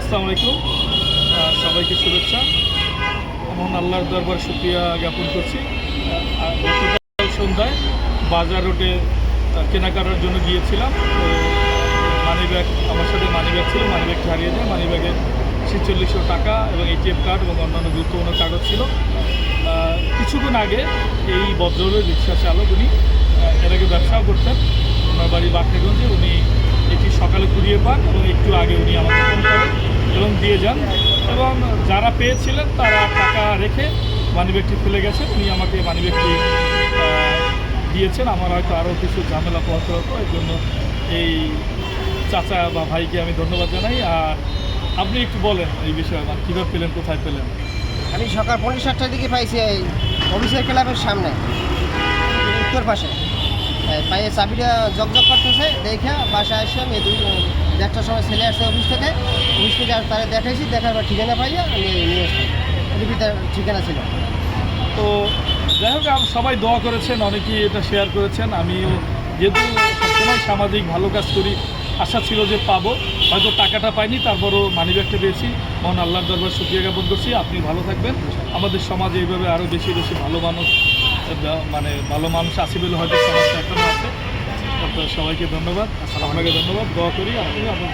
আসসালামু আলাইকুম, সবাইকে শুভেচ্ছা। মহান আল্লাহর দরবারে শুকরিয়া জ্ঞাপন করছি। গতকাল সন্ধ্যায় বাজার রোডে কেনাকাটার জন্য গিয়েছিলাম। তো মানিব্যাগ, আমার সাথে মানিব্যাগ ছিল, মানিব্যাগটি হারিয়ে যায়। মানিব্যাগে 4600 টাকা এবং এটিএম কার্ড এবং অন্যান্য গুরুত্বপূর্ণ কাগজ ছিল। কিছুক্ষণ আগে এই ভদ্রলোক রিক্সা চালক, উনি এর আগে ব্যবসাও করতেন, ওনার বাড়ি বাকরাগঞ্জে। উনি এটি সকালে কুড়িয়ে পান এবং একটু আগে উনি আমাকে ফোন করেন এবং দিয়ে যান। এবং যারা পেয়েছিলেন তারা টাকা রেখে মানিব্যাগটি ফেলে গেছেন। উনি আমাকে মানিব্যাগটি দিয়েছেন। আমার হয়তো আরও কিছু ঝামেলা পোহাতে হতো, এই জন্য এই চাচা বা ভাইকে আমি ধন্যবাদ জানাই। আর আপনি একটু বলেন এই বিষয়ে, মানে কীভাবে পেলেন, কোথায় পেলেন? আমি সকাল 7:30টার দিকে পাইছি এই অফিসের ক্লাবের সামনে উত্তর পাশে। পায়ে চাবিটা জকজক করতেছে, দেখে বাসায় আসছি। আমি 1টার সময় ছেলে আসছে অফিস থেকে আর তারা দেখাইছি, দেখার পর ঠিকানা পাইয়া আমি নিয়ে আসছি। তার ঠিকানা ছিল। তো যাই হোক, সবাই দোয়া করেছেন, অনেকেই এটা শেয়ার করেছেন। আমিও যেহেতু সবসময় সামাজিক ভালো কাজ করি, আশা ছিল যে পাবো, হয়তো টাকাটা পাইনি, তারপরও মানিব্যাগটা পেয়েছি। মহান আল্লাহর দরবার শুকরিয়া জ্ঞাপন করছি। আপনি ভালো থাকবেন। আমাদের সমাজে এইভাবে আরও বেশি বেশি ভালো মানুষ আছে বলে হয়তো সমাজটা এখনও আছে। সবাইকে ধন্যবাদ, আপনাকে ধন্যবাদ। দোয়া করি, আপনি আপনার